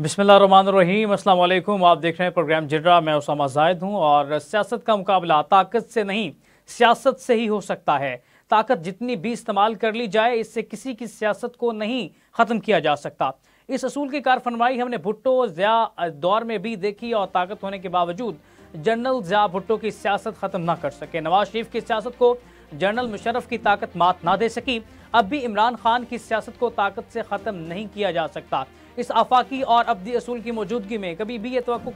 बिस्मिल्लाहिर्रहमानिर्रहीम, अस्सलाम वालेकुम। आप देख रहे हैं प्रोग्राम जिर्रा। मैं उसामा जाहिद हूं और सियासत का मुकाबला ताकत से नहीं सियासत से ही हो सकता है। ताकत जितनी भी इस्तेमाल कर ली जाए, इससे किसी की सियासत को नहीं ख़त्म किया जा सकता। इस असूल की कारफरमाई हमने भुट्टो ज़िया दौर में भी देखी और ताकत होने के बावजूद जनरल ज़िया भुट्टो की सियासत ख़त्म ना कर सके। नवाज शरीफ की सियासत को जनरल मुशर्रफ की ताकत मात ना दे सकी। अब भी इमरान खान की सियासत को ताकत से ख़त्म नहीं किया जा सकता। इस आफाकी और अब्दी असूल की मौजूदगी में कभी भी ये तवक्को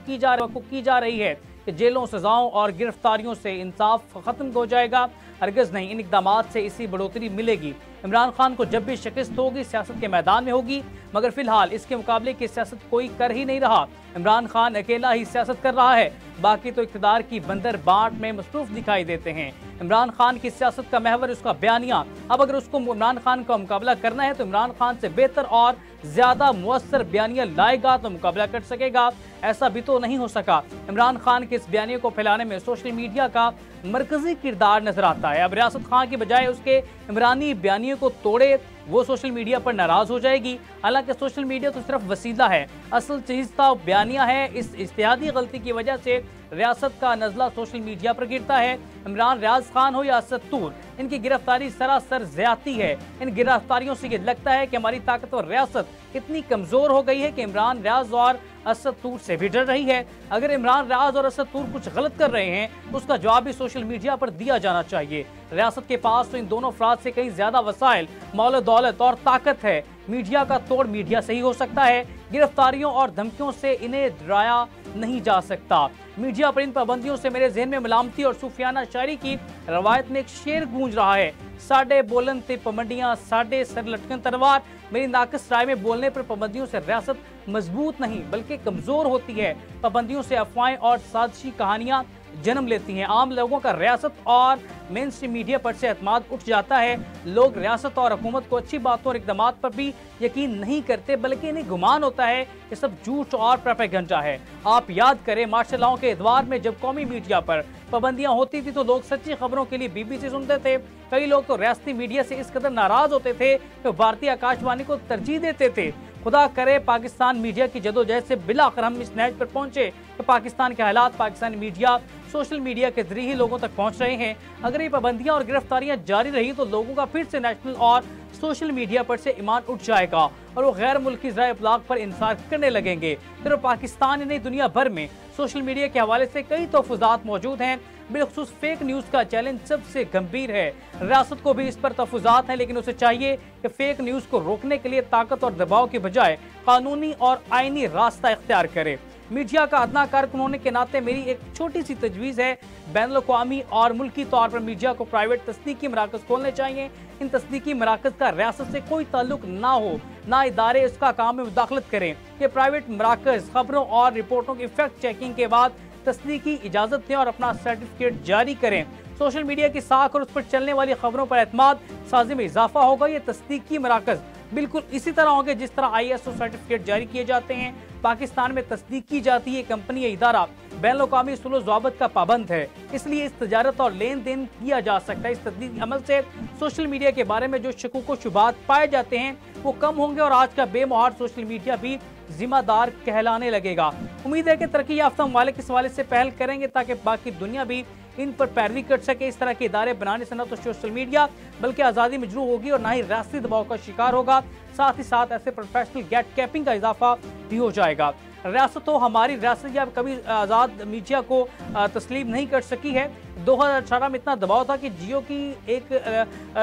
की जा रही है कि जेलों, सजाओं और गिरफ्तारियों से इंसाफ खत्म हो जाएगा। हरगिज़ नहीं। इन इक़दामात से इसी बढ़ोतरी मिलेगी। इमरान खान को जब भी शिकस्त होगी, सियासत के मैदान में होगी, मगर फिलहाल इसके मुकाबले की सियासत कोई कर ही नहीं रहा। इमरान खान अकेला ही सियासत कर रहा है, बाकी तो इक़्तिदार की बंदर बांट में मसरूफ दिखाई देते हैं। इमरान खान की सियासत का महवर उसका बयानिया। अब अगर उसको इमरान खान का मुकाबला करना है तो इमरान खान से बेहतर और ज्यादा मुअस्सर बयानिया लाएगा तो मुकाबला कर सकेगा। ऐसा भी तो नहीं हो सका। इमरान खान के इस बयानिया को फैलाने में सोशल मीडिया का मरकजी किरदार नजर आता है। अब रियासत खान की बजाय उसके इमरानी बयानियों को तोड़े, वो सोशल मीडिया पर नाराज हो जाएगी। हालांकि सोशल मीडिया तो सिर्फ वसीला है, असल चीज तो बयानिया है। इस इज्तिहादी गलती की वजह से रियासत का नजला सोशल मीडिया पर गिरता है। इमरान रियाज खान हो या असद तूर, इनकी गिरफ्तारी सरासर ज्यादती है। इन गिरफ्तारियों से ये लगता है कि हमारी ताकतवर रियासत इतनी कमजोर हो गई है कि इमरान रियाज और असद तूर से भी डर रही है। अगर इमरान रियाज और असद तूर कुछ गलत कर रहे हैं तो उसका जवाब भी सोशल मीडिया पर दिया जाना चाहिए। रियासत के पास तो इन दोनों अफराद से कहीं ज्यादा वसाइल, मौल दौलत और ताकत है। मीडिया का तोड़ मीडिया से ही हो सकता है। गिरफ्तारियों और धमकियों से इन्हें डराया नहीं जा सकता। मीडिया पर इन पाबंदियों से मेरे जहन में मलामती और सूफियाना शायरी की रवायत में एक शेर गूंज रहा है। साढ़े बोलन ते पाबंदियां, साढ़े सर लटकन तलवार। मेरी नाकिस राय में बोलने पर पाबंदियों से रियासत मजबूत नहीं बल्कि कमजोर होती है। पाबंदियों से अफवाहें और साजिशी कहानियां जन्म लेती हैं। आम लोगों का रियासत और मेन स्ट्रीम मीडिया पर से एतमाद उठ जाता है। लोग रियासत और हुकूमत को अच्छी बातों और इक़दामात पर भी यकीन नहीं करते, बल्कि इन्हें गुमान होता है कि सब झूठ और प्रोपेगेंडा है। आप याद करें, मार्शल लॉ के एतवार में जब कौमी मीडिया पर पाबंदियां होती थी तो लोग सच्ची खबरों के लिए BBC सुनते थे। कई लोग तो रियासती मीडिया से इस कदर नाराज होते थे कि भारतीय आकाशवाणी को तरजीह देते थे। खुदा करे पाकिस्तान मीडिया की जदोजहद से बिलाखिर हम इस नहज पर पहुंचे कि पाकिस्तान के हालात, पाकिस्तानी मीडिया सोशल मीडिया के जरिए ही लोगों तक पहुंच रहे हैं। अगर ये पाबंदियां और गिरफ्तारियां जारी रही तो लोगों का फिर से नेशनल और सोशल मीडिया पर से ईमान उठ जाएगा और वो गैर मुल्की ज़राए इब्लाग पर इंसार करने लगेंगे। फिर पाकिस्तान नहीं, दुनिया भर में सोशल मीडिया के हवाले से कई तहफ़्फ़ुज़ात मौजूद हैं। बिलखुसूस फेक न्यूज़ का चैलेंज सबसे गंभीर है। रियासत को भी इस पर तहफ़्फ़ुज़ात हैं, लेकिन उसे चाहिए कि फेक न्यूज़ को रोकने के लिए ताकत और दबाव के बजाय कानूनी और आईनी रास्ता इख्तियार करे। मीडिया का अदना कारकुन होने के नाते मेरी एक छोटी सी तजवीज़ है। बैनुल-अक़वामी और मुल्की तौर पर मीडिया को प्राइवेट तस्दीकी मराकज़ खोलने चाहिए। इन तस्दीकी मराकज़ का रियासत से कोई ताल्लुक ना हो, ना इदारे इसका काम में मुदाखलत करें। ये प्राइवेट मराकज़ खबरों और रिपोर्टों की फैक्ट चेकिंग के बाद तस्दीक की इजाज़त दें और अपना सर्टिफिकेट जारी करें। सोशल मीडिया की साख और उस पर चलने वाली खबरों पर एतमाद साजी में इजाफा होगा। ये तस्दीकी मराकज़ बिल्कुल इसी तरह होंगे जिस तरह ISO सर्टिफिकेट जारी किए जाते हैं। पाकिस्तान में तस्दीक की जाती है कंपनी या इदारा बैनुल-अक़वामी उसूल ज़वाबित का पाबंद है, इसलिए इस तजारत और लेन देन किया जा सकता है। इस तस्दीक अमल से सोशल मीडिया के बारे में जो शकूक व शुबात पाए जाते हैं वो कम होंगे और आज का बेमुहार सोशल मीडिया भी जिम्मेदार कहलाने लगेगा। उम्मीद है कि तरक्की याफ्ता ममालिक इस हवाले से पहल करेंगे ताकि बाकी दुनिया भी इन पर पैरवी कर सके। इस तरह के इदारे बनाने से न तो सोशल मीडिया बल्कि आज़ादी मजरू होगी और ना ही रियासती दबाव का शिकार होगा। साथ ही साथ ऐसे प्रोफेशनल गेट कैपिंग का इजाफा भी हो जाएगा। रियासत तो हमारी रियासत या कभी आज़ाद मीडिया को तस्लीम नहीं कर सकी है। 2018 में इतना दबाव था कि जियो की एक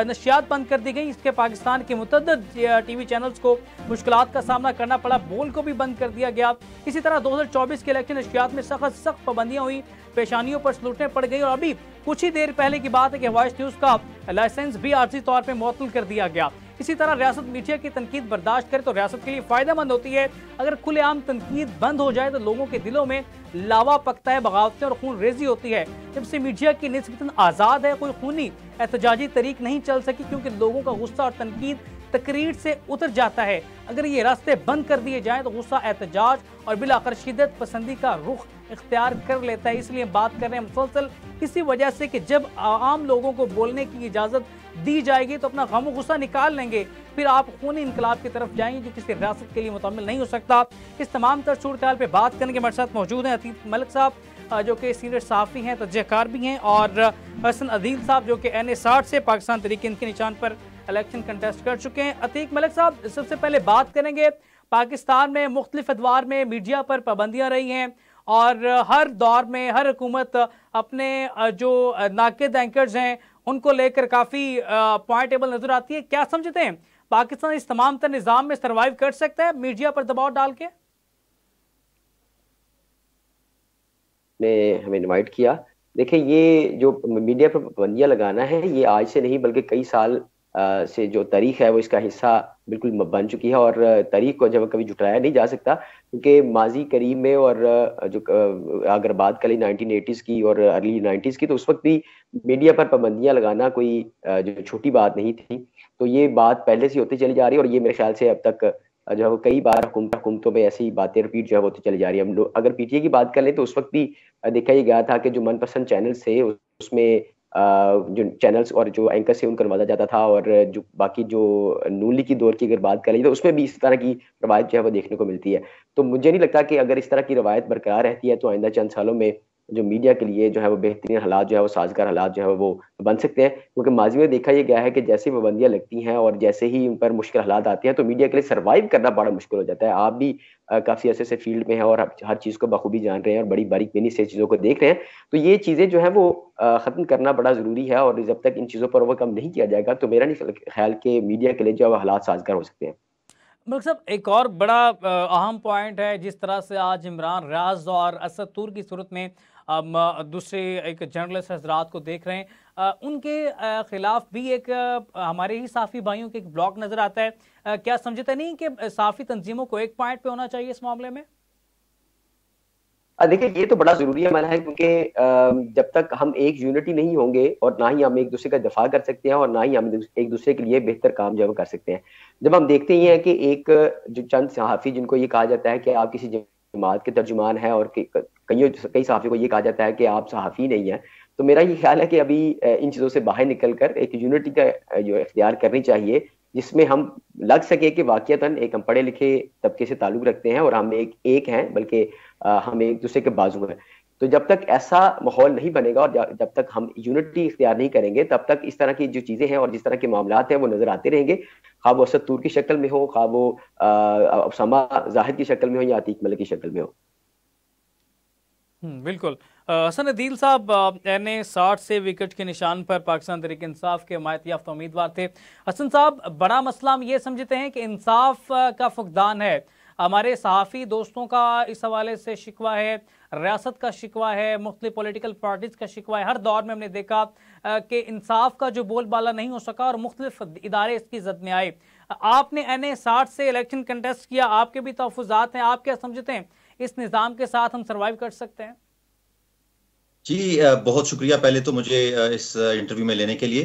नशियात बंद कर दी गई। इसके पाकिस्तान के मुतअद्दिद TV चैनल्स को मुश्किलात का सामना करना पड़ा। बोल को भी बंद कर दिया गया। इसी तरह 2024 के इलेक्शन नशियात में सख्त पाबंदियां हुई, पेशानियों पर सलूटें पड़ गई और अभी कुछ ही देर पहले की बात है कि वॉइस न्यूज़ का लाइसेंस भी आर्जी तौर पर मुअत्तल कर दिया गया। इसी तरह रियासत मीडिया की तनकीद बर्दाश्त करे तो रियासत के लिए फायदेमंद होती है। अगर खुलेआम तनकीद बंद हो जाए तो लोगों के दिलों में लावा पकता है, बगावतें और खून रेजी होती है। जब से मीडिया की निस्बतन आज़ाद है, कोई खूनी एहतजाजी तरीक नहीं चल सकी क्योंकि लोगों का गुस्सा और तनकीद तकरीर से उतर जाता है। अगर ये रास्ते बंद कर दिए जाएं तो गुस्सा, एहतजाज और बिलाखिर शिद्दत पसंदी का रुख इख्तियार कर लेता है। इसलिए बात कर रहे हैं मुसलसल इसी वजह से कि जब आम लोगों को बोलने की इजाज़त दी जाएगी तो अपना गम गुस्सा निकाल लेंगे, फिर आप खूनी इनकलाब की तरफ जाएंगे जो किसी रियासत के लिए मुतम्मिल नहीं हो सकता। इस तमाम तर सूरत हाल पर बात करने के हमारे साथ मौजूद हैं अतीक मलिक साहब, जो कि सीनियर सहाफ़ी हैं, तजज़ियाकार भी हैं, और हसन अदील साहब जो कि NA 60 से पाकिस्तान तहरीक के निशान पर इलेक्शन कंटेस्ट कर चुके हैं। अतीक मलिक साहब, सबसे पहले बात करेंगे, पाकिस्तान में मुख्तलिफ अदवार में मीडिया पर पाबंदियां रही हैं और हर दौर में हर हुकूमत अपने जो नाकिद एंकर्स हैं उनको लेकर काफ़ी पॉइंटेबल नजर आती है। क्या समझते हैं, पाकिस्तान इस तमाम तर निज़ाम में सर्वाइव कर सकता है मीडिया पर दबाव डाल के? ने हमें इनवाइट किया। देखिए, ये जो मीडिया पर पाबंदियां लगाना है, ये आज से नहीं बल्कि कई साल से जो तारीख है वो इसका हिस्सा बिल्कुल बन चुकी है, और तारीख को जब कभी जुटाया नहीं जा सकता, क्योंकि माजी करीब में और जो अगर बात करें 1980s की और अर्ली 90s की, तो उस वक्त भी मीडिया पर पाबंदियां लगाना कोई जो छोटी बात नहीं थी। तो ये बात पहले से होती चली जा रही है, और ये मेरे ख्याल से अब तक जो है वो कई बार हुकूमतों में ऐसी बातें रिपीट जो है होती चली जा रही है। हम लोग अगर PTI की बात कर लें तो उस वक्त भी देखा ही गया था कि जो मनपसंद चैनल्स थे उसमें जो चैनल्स और जो एंकर से उनका नवाजा जाता था, और जो बाकी जो नून लीग की दौर की अगर बात करें तो उसमें भी इस तरह की रवायत जो है वो देखने को मिलती है। तो मुझे नहीं लगता कि अगर इस तरह की रवायत बरकरार रहती है तो आइंदा चंद सालों में जो मीडिया के लिए जो है वो बेहतरीन हालात जो है वो साजगार हालात जो है वो बन सकते हैं, क्योंकि माजी में देखा यह गया है कि जैसे पाबंदियां लगती हैं और जैसे ही उन पर मुश्किल हालात आती हैं तो मीडिया के लिए सर्वाइव करना बड़ा मुश्किल हो जाता है। आप भी काफी ऐसे फील्ड में हैं और हर चीज को बखूबी जान रहे हैं और बड़ी बारीक से चीजों को देख रहे हैं। तो ये चीजें जो है वो खत्म करना बड़ा जरूरी है, और जब तक इन चीजों पर ओवरकम नहीं किया जाएगा तो मेरा नहीं ख्याल कि मीडिया के लिए जो हालात साजगार हो सकते हैं। मलिक साहब, एक और बड़ा अहम पॉइंट है, जिस तरह से आज इमरान रियाज और असद तूर की सूरत में दूसरे एक जर्नलिस्ट हजरात को देख रहे हैं, उनके खिलाफ भी एक हमारे ही साफ़ी भाइयों के एक ब्लॉग नजर आता है। क्या समझते नहीं कि साफ़ी तंजीमों को एक पॉइंट पे होना चाहिए इस मामले में? देखिए, ये तो बड़ा जरूरी है माना है, क्योंकि जब तक हम एक यूनिटी नहीं होंगे और ना ही हम एक दूसरे का दफा कर सकते हैं और ना ही हम एक दूसरे के लिए बेहतर काम जो कर सकते हैं। जब हम देखते ही हैं कि एक जो चंद सहाफ़ी जिनको ये कहा जाता है कि आप किसी जमात के तर्जुमान हैं, और कई सहाफ़ी को ये कहा जाता है कि आप सहाफ़ी नहीं हैं, तो मेरा ये ख्याल है कि अभी इन चीज़ों से बाहर निकल कर एक यूनिटी का जो इख्तियार करनी चाहिए, जिसमें हम लग सके कि वाकईतन एक हम पढ़े लिखे तबके से ताल्लुक रखते हैं और हम एक हैं, बल्कि हम एक दूसरे के बाजू हैं। तो जब तक ऐसा माहौल नहीं बनेगा और जब तक हम यूनिटी इख्तियार नहीं करेंगे, तब तक इस तरह की जो चीजें हैं और जिस तरह के मामलात हैं वो नजर आते रहेंगे, खा वो असद तूर की शक्ल में हो, खा वो उसामा जाहिद की शक्ल में हो या अतीक मलिक की शक्ल में हो। बिल्कुल। हसन अदील साहब, NA 60 से विकेट के निशान पर पाकिस्तान तहरीक इंसाफ के हिमायत याफ्ता उम्मीदवार थे। हसन साहब, बड़ा मसला हम ये समझते हैं कि इंसाफ का फुकदान है, हमारे सहाफ़ी दोस्तों का इस हवाले से शिकवा है, रियासत का शिकवा है, मुख्तलिफ पॉलिटिकल पार्टीज़ का शिकवा है। हर दौर में हमने देखा कि इंसाफ का जो बोलबाला नहीं हो सका और मुख्तलिफ इदारे इसकी जद में आए। आपने NA 60 से इलेक्शन कंटेस्ट किया, आपके भी तहफ़्फ़ुज़ात हैं, आप क्या समझते हैं इस निज़ाम के साथ हम सर्वाइव कर सकते हैं? जी, बहुत शुक्रिया पहले तो मुझे इस इंटरव्यू में लेने के लिए।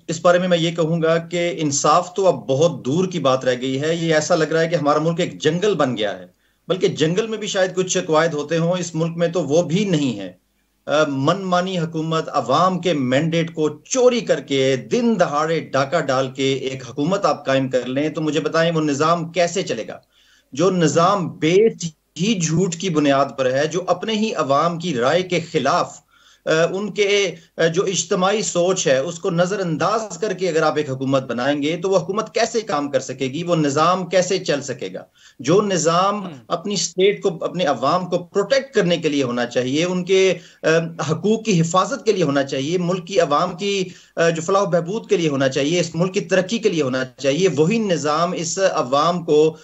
इस बारे में मैं ये कहूंगा कि इंसाफ तो अब बहुत दूर की बात रह गई है। ये ऐसा लग रहा है कि हमारा मुल्क एक जंगल बन गया है, बल्कि जंगल में भी शायद कुछ कवायद होते हों, इस मुल्क में तो वो भी नहीं है। मनमानी हुकूमत अवाम के मैंडेट को चोरी करके दिन दहाड़े डाका डाल के एक हुकूमत आप कायम कर लें, तो मुझे बताएं वो निज़ाम कैसे चलेगा? जो निज़ाम बेस ही झूठ की बुनियाद पर है, जो अपने ही अवाम की राय के खिलाफ उनके जो इज्तिमाई सोच है उसको नजरअंदाज करके अगर आप एक हुकूमत बनाएंगे तो वो हुकूमत कैसे काम कर सकेगी, वो निज़ाम कैसे चल सकेगा? जो निज़ाम अपनी स्टेट को, अपने अवाम को प्रोटेक्ट करने के लिए होना चाहिए, उनके हकूक की हिफाजत के लिए होना चाहिए, मुल्क की अवाम की जो फलाह बहबूद के लिए होना चाहिए, इस मुल्क की तरक्की के लिए होना चाहिए, वही निज़ाम इस अवाम को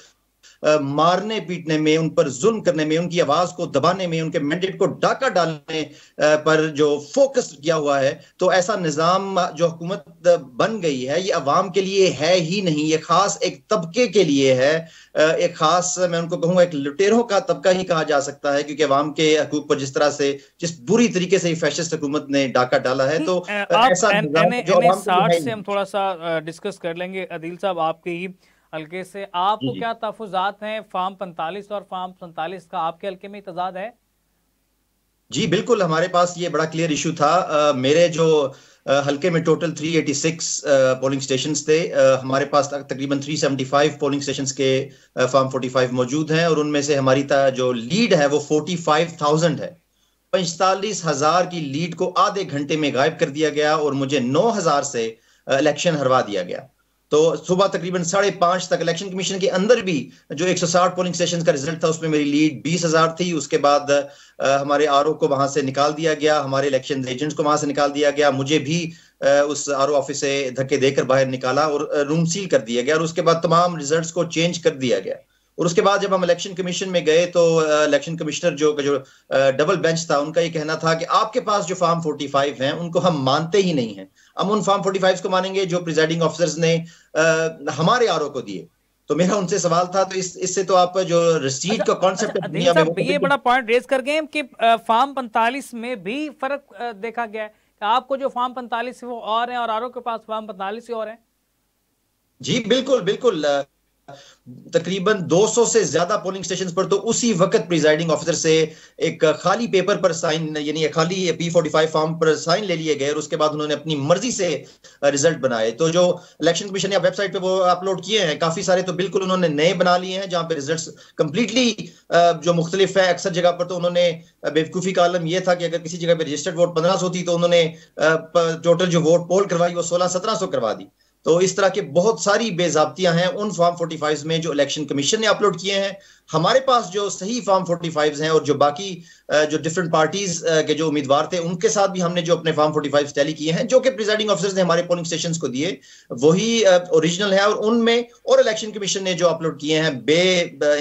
मारने पीटने में, उन पर जुल्म करने में, उनकी आवाज को दबाने में, उनके मैंडेट को डाका डालने पर जो फोकस किया हुआ है, तो ऐसा निजाम जो हुकूमत बन गई है ये अवाम के लिए है ही नहीं, ये खास एक तबके के लिए है। एक खास, मैं उनको कहूंगा एक लुटेरों का तबका ही कहा जा सकता है, क्योंकि अवाम के हकूक पर जिस तरह से, जिस बुरी तरीके से फैशिस्ट हुकूमत ने डाका डाला है, तो ऐसा NA 60 से हम थोड़ा सा डिस्कस कर लेंगे। अदील साहब, आपके ही हल्के से आपको क्या तहफ़्फ़ुज़ात हैं? फार्म 45 और फार्म 47 का आपके हल्के में तजाद है? जी बिल्कुल, हमारे पास ये बड़ा क्लियर इशू था। मेरे जो हल्के में टोटल 386 पोलिंग स्टेशंस थे। हमारे पास तकरीबन 375 पोलिंग स्टेशंस के फॉर्म 45 मौजूद हैं और उनमें से हमारी जो लीड है वो 45,000 है। 45,000 की लीड को आधे घंटे में गायब कर दिया गया और मुझे 9,000 से इलेक्शन हरवा दिया गया। तो सुबह तकरीबन 5:30 तक इलेक्शन कमीशन के अंदर भी जो 160 पोलिंग स्टेशन का रिजल्ट था उसमें मेरी लीड 20,000 थी। उसके बाद हमारे आरओ को वहां से निकाल दिया गया, हमारे इलेक्शन एजेंट्स को वहां से निकाल दिया गया, मुझे भी उस आरओ ऑफिस से धक्के देकर बाहर निकाला और रूम सील कर दिया गया और उसके बाद तमाम रिजल्ट्स को चेंज कर दिया गया। और उसके बाद जब हम इलेक्शन कमीशन में गए तो इलेक्शन कमिश्नर जो डबल बेंच था उनका ये कहना था कि आपके पास जो फॉर्म 45 हैं उनको हम मानते ही नहीं हैं, हम उन फॉर्म 45 को मानेंगे जो प्रिजाइडिंग ऑफिसर्स ने हमारे आरओ को दिए। तो मेरा उनसे सवाल था, तो इससे तो आप जो रिसीट का कॉन्सेप्ट दुनिया में ये बड़ा पॉइंट रेज कर गए कि फॉर्म 45 में भी फर्क देखा गया है। आपको जो फॉर्म 45 वो और है और आरओ के पास फॉर्म 45 और है। जी बिल्कुल बिल्कुल। तकरीबन 200 से ज्यादा पोलिंग स्टेशन पर तो उसी वक्त प्रिजाइडिंग ऑफिसर से एक खाली पेपर पर साइन, यानी खाली P45 फॉर्म पर साइन ले लिए गए और उसके बाद उन्होंने अपनी मर्जी से रिजल्ट बनाए। तो जो इलेक्शन कमीशन ने वेबसाइट पे वो अपलोड किए हैं काफी सारे, तो बिल्कुल उन्होंने नए बना लिए हैं जहां पे रिजल्ट्स कंप्लीटली जो मुख्तलिफ है। अक्सर जगह पर तो उन्होंने बेवकूफी का आलम यह था कि अगर किसी जगह पे रजिस्टर्ड वोट 1500 थी तो उन्होंने टोटल जो वोट पोल करवाई वो 1600-1700 करवा दी। तो इस तरह के बहुत सारी बेजाब्तियां हैं उन फॉर्म 45 में जो इलेक्शन कमीशन ने अपलोड किए हैं। हमारे पास जो सही फॉर्म 45 हैं और जो बाकी जो डिफरेंट पार्टीज के जो उम्मीदवार थे उनके साथ भी हमने जो अपने फॉर्म 45 टैली किए हैं जो कि प्रिजाइडिंग ऑफिसर्स ने हमारे पोलिंग स्टेशंस को दिए, वही ओरिजिनल है। और उनमें और इलेक्शन कमीशन ने जो अपलोड किए हैं बे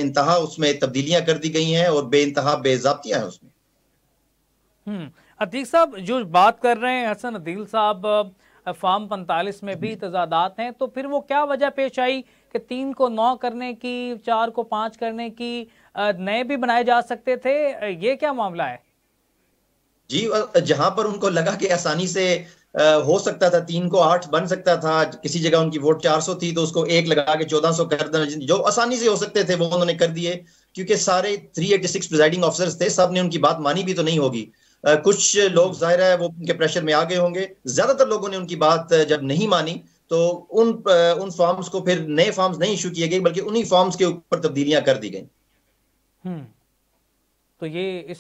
इंतहा उसमें तब्दीलियां कर दी गई हैं और बे इंतहा बेजाब्तियां हैं उसमें। अतीक साहब जो बात कर रहे हैं हसन अदील साहब, फॉर्म 45 में भी तजादात हैं, तो फिर वो क्या वजह पेश आई कि 3 को 9 करने की, 4 को 5 करने की, नए भी बनाए जा सकते थे, ये क्या मामला है? जी, जहां पर उनको लगा कि आसानी से हो सकता था 3 को 8 बन सकता था, किसी जगह उनकी वोट 400 थी तो उसको 1 लगा के 1400 कर देना, जो आसानी से हो सकते थे वो उन्होंने कर दिए। क्योंकि सारे 386 प्रिजाइडिंग ऑफिसर्स थे, सब ने उनकी बात मानी भी तो नहीं होगी। कुछ लोग जाहिर है वो उनके प्रेशर में आ गए होंगे। ज्यादातर लोगों ने उनकी बात जब नहीं मानी तो उन फॉर्म्स को फिर नए फॉर्म्स नहीं इशू किए गए बल्कि उन्हीं फॉर्म्स के ऊपर तब्दीलियां कर दी गई। तो ये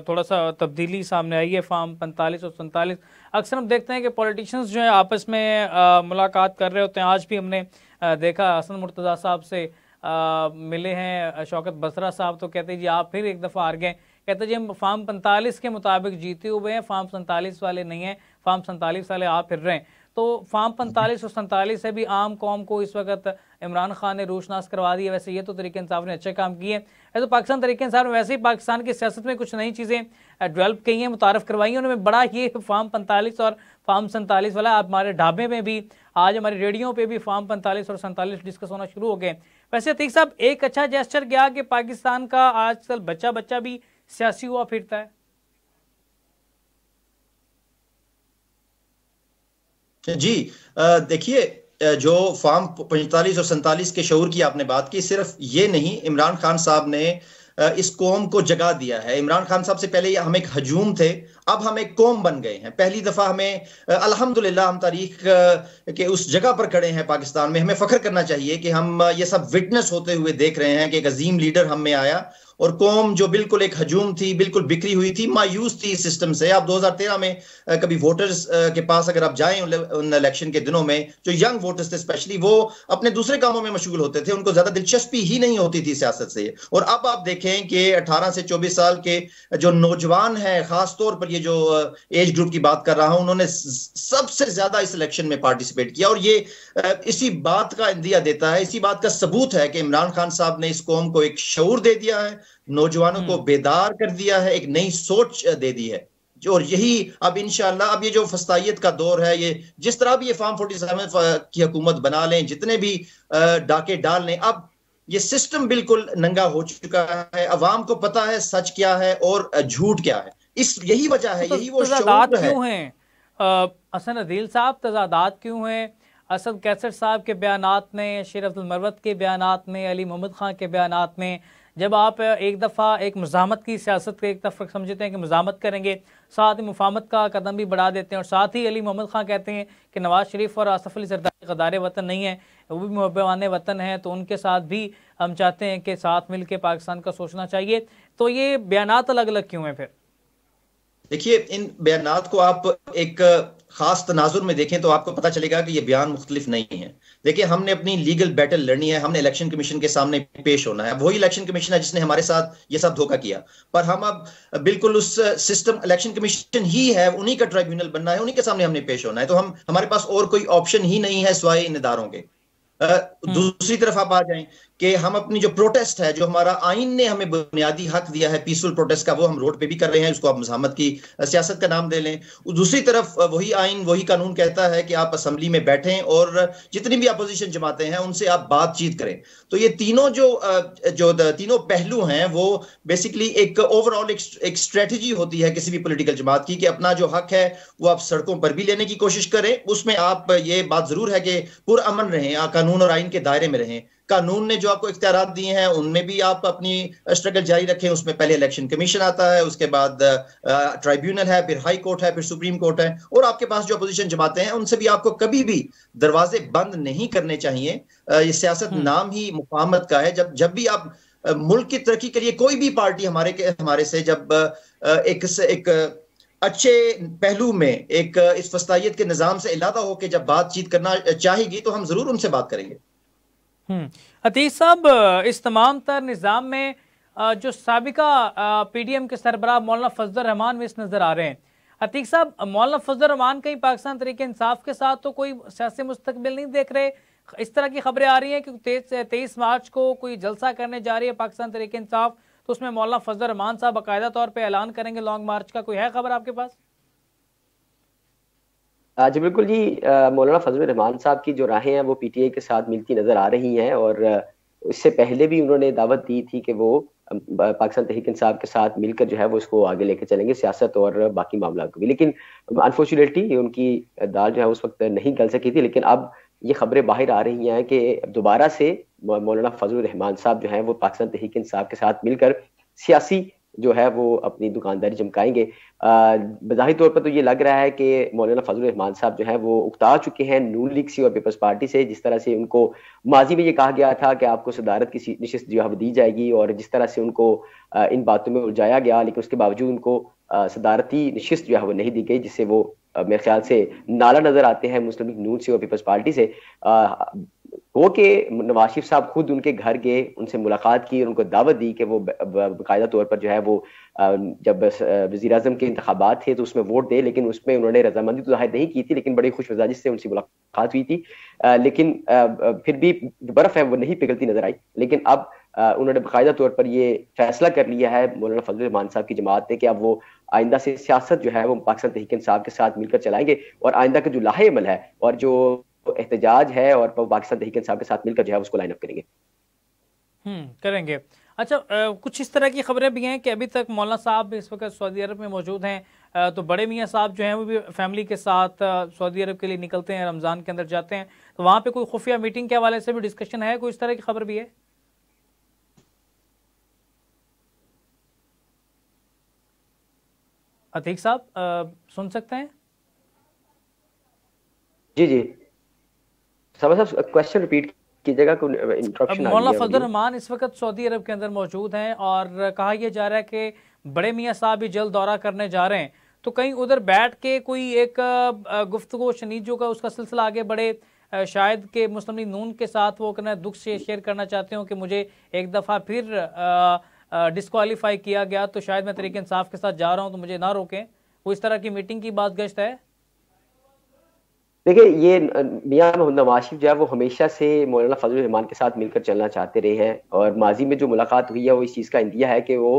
थोड़ा सा तब्दीली सामने आई है फॉर्म 45 और 47। अक्सर हम देखते हैं कि पॉलिटिशियंस जो है आपस में मुलाकात कर रहे होते हैं। आज भी हमने देखा हसन मुर्तज़ा साहब से मिले हैं शौकत बसरा साहब, तो कहते हैं जी आप फिर एक दफ़ा हार गए। कहते जी हम फॉर्म 45 के मुताबिक जीते हुए हैं, फॉर्म 47 वाले नहीं हैं, फॉर्म 47 वाले आप फिर रहे हैं। तो फॉर्म 45 और 47 से भी आम कौम को इस वक्त इमरान खान ने रोशनास करवा दी है। वैसे ये तो तरीके इंसाफ ने अच्छे काम किए हैं। वैसे पाकिस्तान तरीके इंसाफ में वैसे ही पाकिस्तान की सियासत में कुछ नई चीज़ें डेवलप की हैं, मुतारफ़ करवाई हैं उन्होंने। बड़ा ये फॉर्म 45 और फॉर्म 47 वाला हमारे ढाबे में भी, आज हमारी रेडियो पे भी फॉर्म 45 और 47 डिस्कस होना शुरू हो गए। वैसे अतीक साहब एक अच्छा जेस्चर गया कि पाकिस्तान का आजकल बच्चा बच्चा भी सियासी हुआ फिरता है। जी देखिए, जो फॉर्म 45 और 47 के शऊर की आपने बात की, सिर्फ ये नहीं, इमरान खान साहब ने इस कौम को जगा दिया है। इमरान खान साहब से पहले हम एक हजूम थे, अब हम एक कौम बन गए हैं। पहली दफा हमें अल्हम्दुलिल्लाह हम तारीख के उस जगह पर खड़े हैं पाकिस्तान में। हमें फख्र करना चाहिए कि हम ये सब विटनेस होते हुए देख रहे हैं कि एक अजीम लीडर हम में आया और कौम जो बिल्कुल एक हजूम थी, बिल्कुल बिखरी हुई थी, मायूस थी इस सिस्टम से। आप 2013 में कभी वोटर्स के पास अगर आप जाएं उन इलेक्शन के दिनों में, जो यंग वोटर्स थे स्पेशली, वो अपने दूसरे कामों में मशगूल होते थे, उनको ज्यादा दिलचस्पी ही नहीं होती थी सियासत से। और अब आप देखें कि 18 से 24 साल के जो नौजवान हैं, खासतौर पर ये जो एज ग्रुप की बात कर रहा हूं, उन्होंने सबसे ज्यादा इस इलेक्शन में पार्टिसिपेट किया। और ये इसी बात का इंदिया देता है, इसी बात का सबूत है कि इमरान खान साहब ने इस कौम को एक शऊर दे दिया है, नौजवानों को बेदार कर दिया है, एक नई सोच दे दी है। और यही अब इंशाअल्लाह, अब ये जो फस्तायत का दौर है, ये जिस तरह भी ये फॉर्म 47 की हुकूमत बना लें, जितने भी डाके डाल लें, अब ये सिस्टम बिल्कुल नंगा हो चुका है। अवाम को पता है सच क्या है और झूठ क्या है। यही वजह है, यही वो शऊर है। क्यों है हसन अदील साहब, तजादात क्यों हैं? असद कैसर साहब के बयानात में, शेर अब्दुल मरवत के बयानात में, अली मोहम्मद खान के बयानात में, जब आप एक दफ़ा एक मुज़ाहमत की सियासत के एक दफ़ा समझते हैं कि मुज़ाहमत करेंगे, साथ ही मुफाहमत का कदम भी बढ़ा देते हैं, और साथ ही अली मोहम्मद खां कहते हैं कि नवाज़ शरीफ और आसफ़ अली ज़रदारी गद्दार वतन नहीं है, वो भी मुहब्बान वतन है, तो उनके साथ भी हम चाहते हैं कि साथ मिल के पाकिस्तान का सोचना चाहिए। तो ये बयानात अलग अलग क्यों हैं फिर? देखिए, इन बयानात को आप एक खास तनाजुर में देखें तो आपको पता चलेगा कि ये बयान मुख्तलिफ नहीं है। देखिए, हमने अपनी लीगल बैटल लड़नी है, हमने इलेक्शन कमीशन के सामने पेश होना है। वही इलेक्शन कमीशन है जिसने हमारे साथ ये सब धोखा किया, पर हम अब बिल्कुल उस सिस्टम, इलेक्शन कमीशन ही है, उन्हीं का ट्राइब्यूनल बनना है, उन्हीं के सामने हमने पेश होना है। तो हमारे पास और कोई ऑप्शन ही नहीं है सिवाय इन इदारों के। दूसरी तरफ आप आ जाएं कि हम अपनी जो प्रोटेस्ट है, जो हमारा आइन ने हमें बुनियादी हक दिया है पीसफुल प्रोटेस्ट का, वो हम रोड पे भी कर रहे हैं। उसको आप मुज़ाहमत की सियासत का नाम दे लें। दूसरी तरफ वही आइन, वही कानून कहता है कि आप असेंबली में बैठें और जितनी भी अपोजिशन जमातें हैं उनसे आप बातचीत करें। तो ये तीनों जो तीनों पहलू हैं वो बेसिकली एक ओवरऑल एक स्ट्रेटजी होती है किसी भी पॉलिटिकल जमात की, कि अपना जो हक है वो आप सड़कों पर भी लेने की कोशिश करें। उसमें आप, ये बात जरूर है कि पुरअमन रहें, कानून और आइन के दायरे में रहें। कानून ने जो आपको इख्तियारात दिए हैं उनमें भी आप अपनी स्ट्रगल जारी रखें। उसमें पहले इलेक्शन कमीशन आता है, उसके बाद ट्राइब्यूनल है, फिर हाई कोर्ट है, फिर सुप्रीम कोर्ट है, और आपके पास जो अपोजिशन जमातें हैं उनसे भी आपको कभी भी दरवाजे बंद नहीं करने चाहिए। ये सियासत नाम ही मुफाहमत का है। जब भी आप मुल्क की तरक्की के लिए कोई भी पार्टी हमारे से जब एक अच्छे पहलू में, एक इस वस्तायत के निजाम से इलादा होकर जब बातचीत करना चाहेगी तो हम जरूर उनसे बात करेंगे। अतीक साहब, इस तमाम तर निज़ाम में जो साबिका पीडीएम के सरबराह मौलाना फजल रहमान मिस नज़र आ रहे हैं। अतीक साहब, मौलाना फजल रहमान कहीं पाकिस्तान तहरीक इंसाफ के साथ तो कोई सियासी मुस्तकबिल नहीं देख रहे? इस तरह की खबरें आ रही हैं कि 23 मार्च को कोई जलसा करने जा रही है पाकिस्तान तहरीक इंसाफ, तो उसमें मौलाना फजल रहमान साहब बाकायदा तौर पर ऐलान करेंगे लॉन्ग मार्च का। कोई है खबर आपके पास? जी बिल्कुल जी। मौलाना फजल रहमान साहब की जो राहें हैं वो पीटीआई के साथ मिलती नजर आ रही हैं, और इससे पहले भी उन्होंने दावत दी थी कि वो पाकिस्तान तहरीक इंसाफ के साथ मिलकर जो है वो इसको आगे लेके चलेंगे, सियासत और बाकी मामला को भी। लेकिन अनफॉर्चुनेटली उनकी दाल जो है उस वक्त नहीं गल सकी थी। लेकिन अब ये खबरें बाहर आ रही हैं कि दोबारा से मौलाना फजल रहमान साहब जो है वो पाकिस्तान तहरीक इंसाफ के साथ मिलकर सियासी जो है वो अपनी दुकानदारी चमकाएंगे। बज़ाहिर तौर पर तो ये लग रहा है कि मौलाना फजल रहमान साहब जो है वो उकता चुके हैं नून लीग से और पीपल्स पार्टी से। जिस तरह से उनको माजी में ये कहा गया था कि आपको सदारत की नशिस्त जो है वो दी जाएगी, और जिस तरह से उनको इन बातों में उलझाया गया, लेकिन उसके बावजूद उनको सदारती नशिस्त जो है वो नहीं दी गई, जिससे वो मेरे ख्याल से नाला नजर आते हैं मुस्लिम लीग नून से और पीपल्स पार्टी से। वो के नवाज शरीफ साहब खुद उनके घर गए, उनसे मुलाकात की और उनको दावत दी कि वो बाकायदा तौर पर जो है वो जब वज़ीर आज़म के इंतखाबात थे तो उसमें वोट दे। लेकिन उसमें उन्होंने रजामंदी तो जाहिर नहीं की थी, लेकिन बड़ी खुश मिजाजी से उनसे मुलाकात हुई थी। लेकिन फिर भी बर्फ है वो नहीं पिघलती नजर आई। लेकिन अब उन्होंने बाकायदा तौर पर ये फैसला कर लिया है मौलाना फजल रहमान साहब की जमात ने कि अब वो आइंदा से सियासत जो है वो पाकिस्तान तहरीक इंसाफ के साथ मिलकर चलाएंगे, और आइंदा का जो लाहे अमल है और जो एहतजाज है और पाकिस्तान तहरीक इंसाफ के साथ मिलकर जो है उसको लाइन अप करेंगे। करेंगे। अच्छा, कुछ इस तरह की खबरें भी हैं कि अभी तक मौलाना साहब इस वक्त सऊदी अरब में मौजूद हैं, तो बड़े मियाँ साहब जो हैं वो भी फैमिली के साथ सऊदी अरब के लिए निकलते हैं, रमज़ान के अंदर जाते हैं, तो वहाँ पे कोई खुफिया मीटिंग के हवाले से भी डिस्कशन है? कोई इस तरह की खबर भी है? अतीक साहब सुन सकते हैं? जी जी साहब, क्वेश्चन रिपीट कीजिएगा, इंटरप्शन। मौलाना फजल रहमान इस वक्त सऊदी अरब के अंदर मौजूद हैं और कहा यह जा रहा है कि बड़े मियाँ साहब भी जल्द दौरा करने जा रहे हैं, तो कहीं उधर बैठ के कोई एक गुफ्तगू शनीजों का उसका सिलसिला आगे बढ़े, शायद कि मुस्लिम लीग नून के साथ वो करना दुख से शेयर करना चाहते हो कि मुझे एक दफ़ा फिर डिस्क्वालीफाई किया गया, तो शायद मैं तरीके इंसाफ के साथ जा रहा हूँ तो मुझे ना रोकें। वो इस तरह की मीटिंग की बात गश्त है? देखिए, ये मियां मोहम्मद नवाज शरीफ जो है वो हमेशा से मौलाना फजल रहमान के साथ मिलकर चलना चाहते रहे हैं, और माजी में जो मुलाकात हुई है वो इस चीज़ का इंदिया है कि वो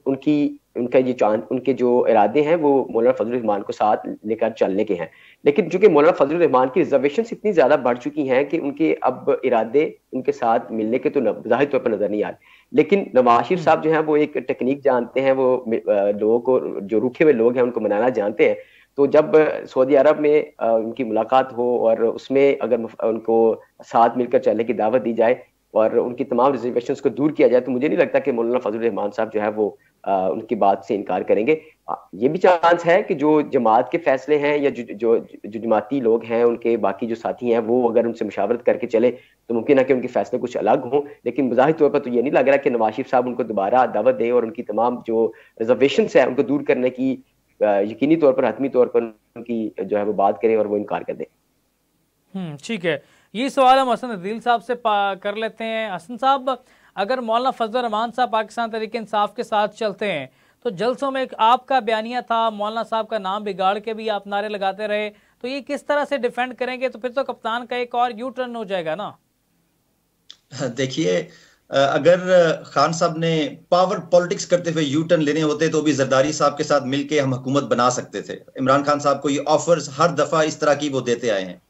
उनके जो इरादे हैं वो मौलाना फजल रहमान को साथ लेकर चलने के हैं। लेकिन चूंकि मौलाना फजल रहमान की रिजर्वेशन इतनी ज्यादा बढ़ चुकी हैं कि उनके अब इरादे उनके साथ मिलने के तो जाहिर तौर पर नजर नहीं आ रहे। लेकिन नवाज शरीफ साहब जो है वो एक टेक्निक जानते हैं, वो लोगों को, जो रुके हुए लोग हैं उनको मनाना जानते हैं। तो जब सऊदी अरब में उनकी मुलाकात हो और उसमें अगर उनको साथ मिलकर चलने की दावत दी जाए और उनकी तमाम रिजर्वेशंस को दूर किया जाए, तो मुझे नहीं लगता कि मौलाना फजलुर रहमान साहब जो है वो उनकी बात से इनकार करेंगे। ये भी चांस है कि जो जमात के फैसले हैं या जो जमाती लोग हैं, उनके बाकी जो साथी हैं, वो अगर उनसे मुशावरत करके चले तो मुमकिन है कि उनके फैसले कुछ अलग हों। लेकिन बज़ाहिर तौर पर तो ये नहीं लग रहा कि नवाज शरीफ साहब उनको दोबारा दावत दें और उनकी तमाम जो रिजर्वेशन है उनको दूर करने की यकीनी तौर पर, हतमी तौर पर उनकी जो है वो बात करें और वो इनकार कर दें। ठीक है, ये सवाल हम हसन अदील साहब से कर लेते हैं। हसन साहब, अगर मौलाना फजलुर रहमान साहब पाकिस्तान तहरीक इंसाफ के साथ चलते हैं तो जलसों में एक आपका बयानिया था, मौलाना साहब का नाम बिगाड़ के भी आप नारे लगाते रहे, तो ये किस तरह से डिफेंड करेंगे? तो फिर तो कप्तान का एक और यू टर्न हो जाएगा ना। देखिए, अगर खान साहब ने पावर पॉलिटिक्स करते हुए यू टर्न लेने होते तो भी जरदारी साहब के साथ मिलकर हम हुकूमत बना सकते थे। इमरान खान साहब को ये ऑफर्स हर दफा इस तरह की वो देते आए हैं।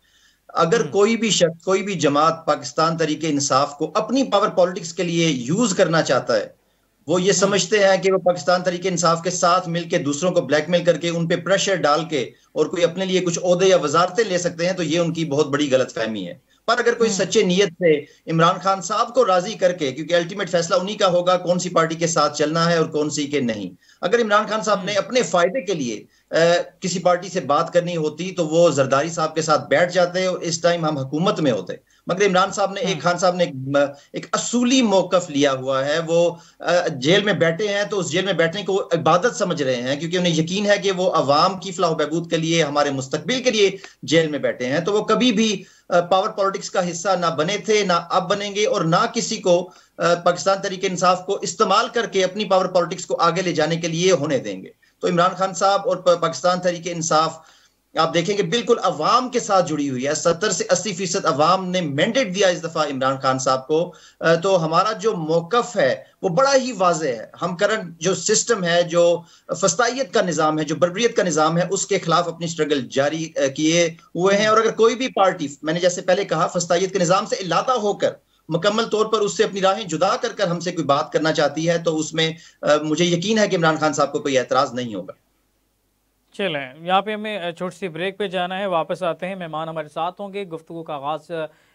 अगर कोई भी शख्स, कोई भी जमात पाकिस्तान तरीके इंसाफ को अपनी पावर पॉलिटिक्स के लिए यूज करना चाहता है, वो ये समझते हैं कि वो पाकिस्तान तरीके इंसाफ के साथ मिलकर दूसरों को ब्लैकमेल करके उन पे प्रेशर डाल के और कोई अपने लिए कुछ ओहदे या वजारतें ले सकते हैं, तो ये उनकी बहुत बड़ी गलतफहमी है। पर अगर कोई सच्चे नीयत से इमरान खान साहब को राजी करके, क्योंकि अल्टीमेट फैसला उन्हीं का होगा कौन सी पार्टी के साथ चलना है और कौन सी के नहीं, अगर इमरान खान साहब ने अपने फायदे के लिए किसी पार्टी से बात करनी होती तो वो जरदारी साहब के साथ बैठ जाते और इस टाइम हम हुकूमत में होते। मगर इमरान साहब ने खान साहब ने एक असूली मौकफ लिया हुआ है। वो जेल में बैठे हैं तो उस जेल में बैठने को इबादत समझ रहे हैं, क्योंकि उन्हें यकीन है कि वो अवाम की फलाह बहबूद के लिए, हमारे मुस्तकबिल के लिए जेल में बैठे हैं। तो वो कभी भी पावर पॉलिटिक्स का हिस्सा ना बने थे, ना अब बनेंगे, और ना किसी को पाकिस्तान तरीके इंसाफ को इस्तेमाल करके अपनी पावर पॉलिटिक्स को आगे ले जाने के लिए होने देंगे। तो इमरान खान साहब और पाकिस्तान तरीके इंसाफ आप देखेंगे बिल्कुल अवाम के साथ जुड़ी हुई है। 70 से 80% अवाम ने मैंडेट दिया इस दफा इमरान खान साहब को। तो हमारा जो मौकफ है वो बड़ा ही वाज़ेह है। हम करंट जो सिस्टम है, जो फस्तायत का निज़ाम है, जो बर्बरियत का निज़ाम है, उसके खिलाफ अपनी स्ट्रगल जारी किए हुए हैं। और अगर कोई भी पार्टी, मैंने जैसे पहले कहा, फस्तायत के निज़ाम से इलाता होकर मुकम्मल तौर पर उससे अपनी राहें जुदा कर कर हमसे कोई बात करना चाहती है, तो उसमें मुझे यकीन है कि इमरान खान साहब को कोई एतराज नहीं होगा। चलें, यहाँ पे हमें छोटी सी ब्रेक पे जाना है, वापस आते हैं। मेहमान हमारे साथ होंगे, गुफ्तगू का आगाज़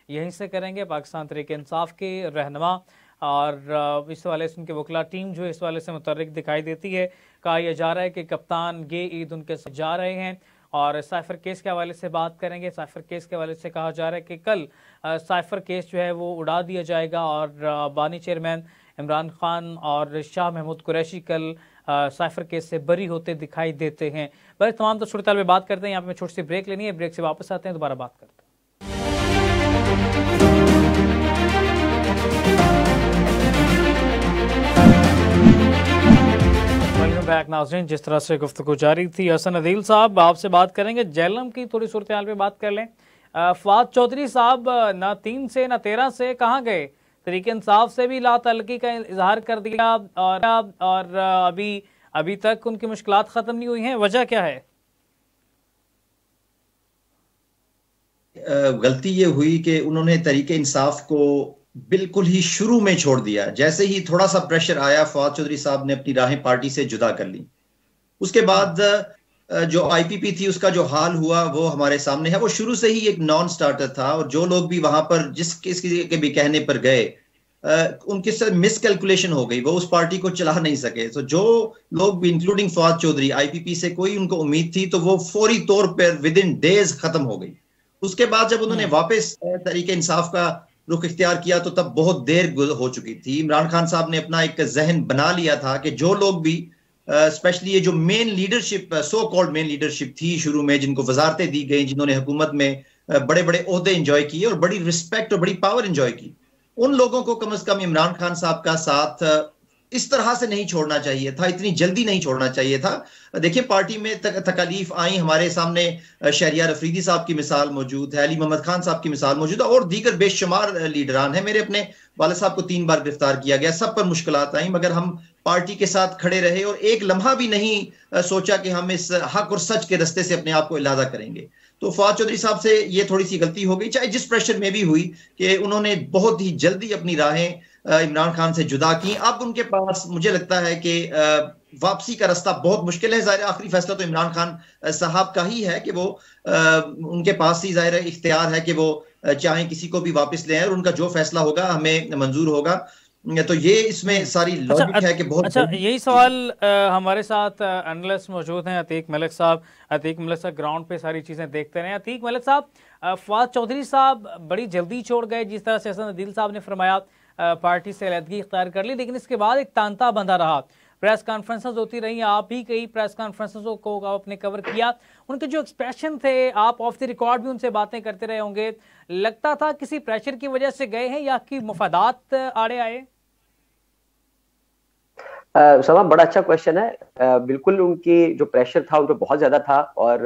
यहीं से करेंगे। पाकिस्तान तहरीक इंसाफ के रहनुमा और इस वाले से उनके वकला टीम जो इस वाले से मुतर्रिक दिखाई देती है। कहा यह जा रहा है कि कप्तान ये ईद उनके साथ जा रहे हैं, और साइफर केस के हवाले से बात करेंगे। साइफर केस के हवाले से कहा जा रहा है कि कल साइफर केस जो है वो उड़ा दिया जाएगा, और बानी चेयरमैन इमरान खान और शाह महमूद कुरैशी कल साइफर केस से बरी होते दिखाई देते हैं। बस तमाम तो सूरत में बात करते हैं। यहाँ पे छोटी सी ब्रेक लेनी है, ब्रेक से वापस आते हैं, दोबारा बात करते हैं। वेलकम बैक नाज़रीन। जिस तरह से गुफ्तगू जारी थी, हसन अदील साहब आपसे बात करेंगे, जेलम की थोड़ी सूरत हाल पे बात कर लें। फवाद चौधरी साहब ना 3 से ना 13 से कहाँ गए? तरीके इंसाफ से भी लातल्लुकी का इजहार कर दिया, और अभी तक उनकी मुश्किलात खत्म नहीं हुई हैं। वजह क्या है? गलती ये हुई कि उन्होंने तरीके इंसाफ को बिल्कुल ही शुरू में छोड़ दिया। जैसे ही थोड़ा सा प्रेशर आया, फवाद चौधरी साहब ने अपनी राहें पार्टी से जुदा कर ली। उसके बाद जो आईपीपी थी उसका जो हाल हुआ वो हमारे सामने है। वो शुरू से ही एक नॉन स्टार्टर था, और जो लोग भी वहां पर जिस किसी के भी कहने पर गए, उनके साथ मिसकैलकुलेशन हो गई, वो उस पार्टी को चला नहीं सके। तो जो लोग भी, इंक्लूडिंग फवाद चौधरी, आईपीपी से कोई उनको उम्मीद थी, तो वो फौरी तौर पर विद इन डेज खत्म हो गई। उसके बाद जब उन्होंने वापस तरीके इंसाफ का रुख इख्तियार किया तो तब बहुत देर हो चुकी थी। इमरान खान साहब ने अपना एक जहन बना लिया था कि जो लोग भी, स्पेशली ये जो main leadership, so called main leadership थी शुरू में, जिनको वजारतें दी गई, जिन्होंने हुकूमत में बड़े बड़े ओहदे एंजॉय किए और बड़ी रिस्पेक्ट और बड़ी पावर एंजॉय की, उन लोगों को कम से कम इमरान खान साहब का साथ इस तरह से नहीं छोड़ना चाहिए था, इतनी जल्दी नहीं छोड़ना चाहिए था। देखिए, पार्टी में तकालीफ आई, हमारे सामने शहरियार अफरीदी साहब की मिसाल मौजूद है, अली मोहम्मद खान साहब की मिसाल मौजूद है, और दीगर बेशुमार लीडरान हैं। मेरे अपने वालिद साहब को 3 बार गिरफ्तार किया गया, सब पर मुश्किलात आई, मगर हम पार्टी के साथ खड़े रहे और एक लम्हा भी नहीं सोचा कि हम इस हक और सच के रास्ते से अपने आप को इलादा करेंगे। तो फवाद चौधरी साहब से ये थोड़ी सी गलती हो गई, चाहे जिस प्रेशर में भी हुई, कि उन्होंने बहुत ही जल्दी अपनी राहें इमरान खान से जुदा की। अब उनके पास मुझे लगता है कि वापसी का रास्ता बहुत मुश्किल है। जाहिर आखिरी फैसला तो इमरान खान साहब का ही है कि वो उनके पास ही जाहिर इख्तियार है कि वो चाहे किसी को भी वापस ले आए और उनका जो फैसला होगा हमें मंजूर होगा। तो ये इसमें सारी लॉजिक है कि बहुत अच्छा यही सवाल हमारे साथ एनालिस्ट मौजूद हैं अतीक मलिक साहब। अतीक मलिक साहब ग्राउंड पे सारी चीज़ें देखते रहे। अतीक मलिक साहब, फवाद चौधरी साहब बड़ी जल्दी छोड़ गए, जिस तरह से हसन अदील साहब ने फरमाया पार्टी से अलहदगी इख्तियार कर ली, लेकिन इसके बाद एक तांता बंधा रहा, प्रेस कॉन्फ्रेंसेस होती रही, आप ही कई प्रेस कॉन्फ्रेंसेस को आपने कवर किया, उनके जो एक्सप्रेशन थे, आप ऑफ द रिकॉर्ड भी उनसे बातें करते रहे होंगे, लगता था किसी प्रेशर की वजह से गए हैं या कि मफादात आड़े आए? समा बड़ा अच्छा क्वेश्चन है। बिल्कुल उनकी जो प्रेशर था उन पर बहुत ज्यादा था, और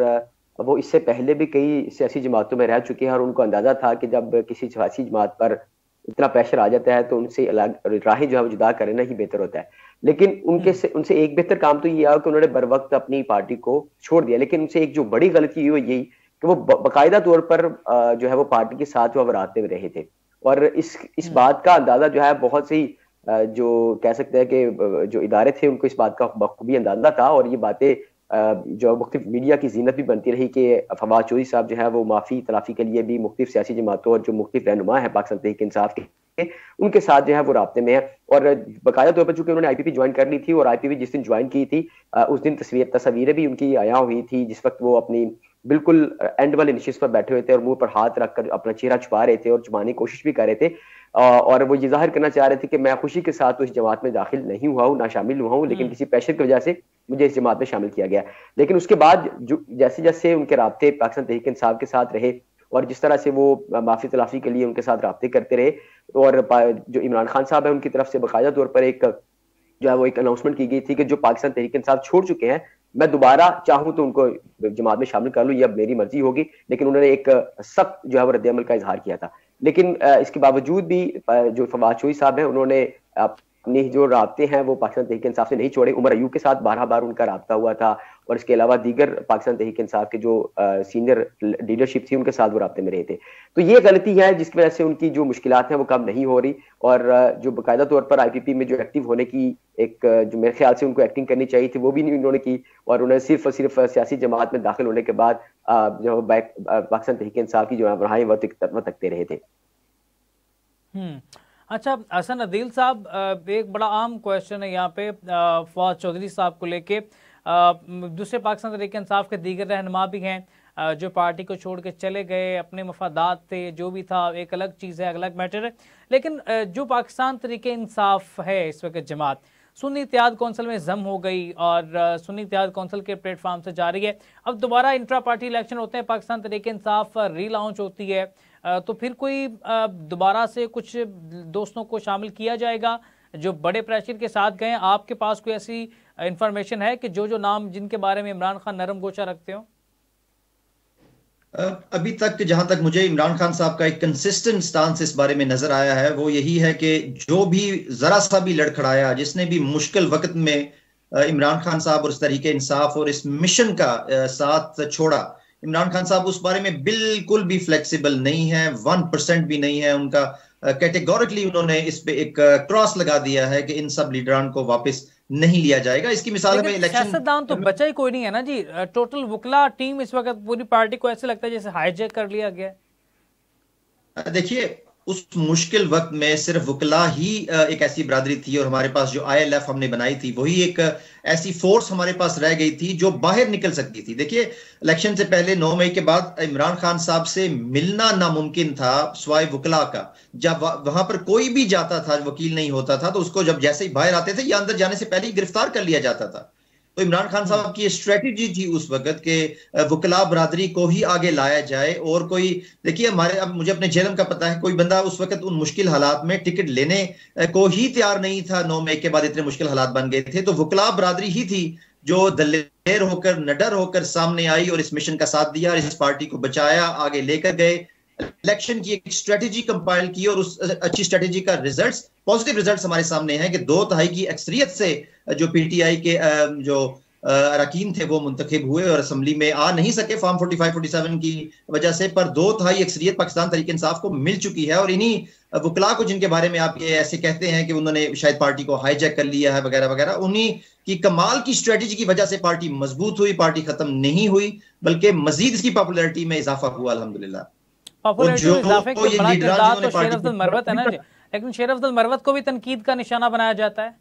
वो इससे पहले भी कई सियासी जमातों में रह चुके हैं, और उनको अंदाजा था कि जब किसी सियासी जमात पर इतना प्रेशर आ जाता है तो उनसे अलग राहें जो है वो जुदा करना ही बेहतर होता है। लेकिन उनसे एक बेहतर काम तो ये आया कि उन्होंने बर वक्त अपनी पार्टी को छोड़ दिया। लेकिन उनसे एक जो बड़ी गलती हुई यही कि वो बाकायदा तौर पर जो है वो पार्टी के साथ वो रास्ते में रहे थे, और इस बात का अंदाजा जो है बहुत सी जो कह सकते हैं कि जो इदारे थे उनको इस बात का बखूबी अंदाजा था, और ये बातें जो मुख्तलिफ मीडिया की जीनत भी बनती रही कि फवाद चौधरी साहब जो है वो माफी तलाफी के लिए भी मुख्तलिफ सियासी जमातों और जो मुख्तलिफ रहनुमा है पाकिस्तान तहरीक इंसाफ के उनके साथ जो है वो राब्ते में है। और बाकायदा तौर पर चूंकि उन्होंने IPP ज्वाइन कर ली थी, और IPP जिस दिन ज्वाइन की थी उस दिन तस्वीरें भी उनकी आया हुई थी, जिस वक्त वो अपनी बिल्कुल एंड वाले निशिस्त पर बैठे हुए थे और मुंह पर हाथ रखकर अपना चेहरा छुपा रहे थे और छुपाने की कोशिश भी कर रहे थे, और वो ये जाहिर करना चाह रहे थे कि मैं खुशी के साथ उस जमात में दाखिल नहीं हुआ हूँ, ना शामिल हुआ हूँ, लेकिन किसी प्रेशर की वजह से मुझे इस जमात में शामिल किया गया। लेकिन उसके बाद जैसे जैसे उनके राब्ते पाकिस्तान तहरीक इंसाफ के साथ रहे, और जिस तरह से वो माफी तलाफी के लिए उनके साथ राब्ते करते रहे, और जो इमरान खान साहब है उनकी तरफ से बाकायदा तौर पर एक जो है वो एक अनाउंसमेंट की गई थी कि जो पाकिस्तान तहरीक इंसाफ छोड़ चुके हैं, मैं दोबारा चाहूं तो उनको जमात में शामिल कर लूं, ये अब मेरी मर्जी होगी। लेकिन उन्होंने एक सख्त जो है वो रद्द-ए-अमल का इजहार किया था। लेकिन इसके बावजूद भी जो फवाद चौधरी साहब हैं उन्होंने अपने जो राब्ते हैं वो पाकिस्तान तहरीक इंसाफ से नहीं छोड़े। उमर अयूब के साथ 12 बार उनका राब्ता हुआ था, और इसके अलावा दीगर पाकिस्तान तहरीक इंसाफ के जो सीनियर लीडरशिप थी उनके साथ वो राब्ते में रहे थे। तो ये गलती है जिसकी वजह से उनकी जो मुश्किलात हैं वो कम नहीं हो रही, और जो बाकायदा तौर पर IPP में जो एक्टिव होने की एक जो मेरे ख्याल से उनको एक्टिंग करनी चाहिए थी वो भी नहीं उन्होंने की, और उन्होंने सिर्फ और सिर्फ सियासी जमात में दाखिल होने के बाद जो पाकिस्तान तहरीक इंसाफ की जो राहें वो तकते रहे थे। अच्छा हसन अदील साहब, एक बड़ा आम क्वेश्चन है यहाँ पे फवाद चौधरी साहब को लेके, दूसरे पाकिस्तान तहरीक इंसाफ के दीगर रहनुमा भी हैं जो पार्टी को छोड़ के चले गए, अपने मफादात थे, जो भी था एक अलग चीज़ है, अलग मैटर है। लेकिन जो पाकिस्तान तहरीक इंसाफ है इस वक्त जमात सुन्नी इत्तेहाद कौंसिल में जम हो गई, और सुन्नी इत्तेहाद कौंसिल के प्लेटफॉर्म से जा रही है। अब दोबारा इंट्रा पार्टी इलेक्शन होते हैं, पाकिस्तान तहरीक इंसाफ रीलॉन्च होती है, तो फिर कोई दोबारा से कुछ दोस्तों को शामिल किया जाएगा जो बड़े प्रेशर के साथ गए? आपके पास कोई ऐसी इंफॉर्मेशन है कि जो नाम जिनके बारे में इमरान खान नरम गोशा रखते हो? अभी तक जहां तक मुझे इमरान खान साहब का एक कंसिस्टेंट स्टांस इस बारे में नजर आया है वो यही है कि जो भी जरा सा भी लड़खड़ाया, जिसने भी मुश्किल वक्त में इमरान खान साहब और इस तहरीक इंसाफ और इस मिशन का साथ छोड़ा, इमरान खान साहब उस बारे में बिल्कुल भी फ्लेक्सिबल नहीं है, 1% भी नहीं है उनका। कैटेगोरिकली उन्होंने इस पे एक क्रॉस लगा दिया है कि इन सब लीडरान को वापस नहीं लिया जाएगा। इसकी मिसाल में इलेक्शन सियासतदान तो बचा ही कोई नहीं है ना जी। टोटल वुकला टीम इस वक्त पूरी पार्टी को ऐसे लगता है जैसे हाईजैक कर लिया गया। देखिए उस मुश्किल वक्त में सिर्फ वकला ही एक ऐसी बरादरी थी, और हमारे पास जो ILF हमने बनाई थी वही एक ऐसी फोर्स हमारे पास रह गई थी जो बाहर निकल सकती थी। देखिए इलेक्शन से पहले 9 मई के बाद इमरान खान साहब से मिलना नामुमकिन था स्वाय वकला का। जब वहां पर कोई भी जाता था, वकील नहीं होता था, तो उसको जब जैसे ही बाहर आते थे या अंदर जाने से पहले ही गिरफ्तार कर लिया जाता था। तो इमरान खान साहब की स्ट्रेटेजी थी उस वक्त के वकला बरादरी को ही आगे लाया जाए। और कोई देखिए हमारे, अब मुझे अपने जेलम का पता है, कोई बंदा उस वक्त उन मुश्किल हालात में टिकट लेने को ही तैयार नहीं था। 9 मई के बाद इतने मुश्किल हालात बन गए थे, तो वकला बरादरी ही थी जो दलेर होकर, निडर होकर सामने आई और इस मिशन का साथ दिया और इस पार्टी को बचाया, आगे लेकर गए, इलेक्शन की एक स्ट्रेटेजी कंपाइल की, और उस अच्छी स्ट्रेटेजी का रिजल्ट्स, पॉजिटिव रिजल्ट्स हमारे सामने हैं कि 2/3 की अक्सरियत से जो PTI के जो अरकान थे वो मुंतखब हुए और असम्बली में आ नहीं सके फॉर्म 45-47 की वजह से, पर 2/3 अक्सरियत पाकिस्तान तहरीक इंसाफ को मिल चुकी है। और इन्हीं वकला को जिनके बारे में आप ये ऐसे कहते हैं कि उन्होंने शायद पार्टी को हाईजैक कर लिया है वगैरह वगैरह, उन्हीं की कमाल की स्ट्रेटेजी की वजह से पार्टी मजबूत हुई, पार्टी खत्म नहीं हुई, बल्कि मजीद इसकी पॉपुलैरिटी में इजाफा हुआ अल्हम्दुलिल्लाह। पॉपुलैरिटी में इजाफे के बड़ा किरदार तो शेर अफजल मरवत है ना जी, लेकिन शेर अफजल मरवत को भी तनकीद का निशाना बनाया जाता है।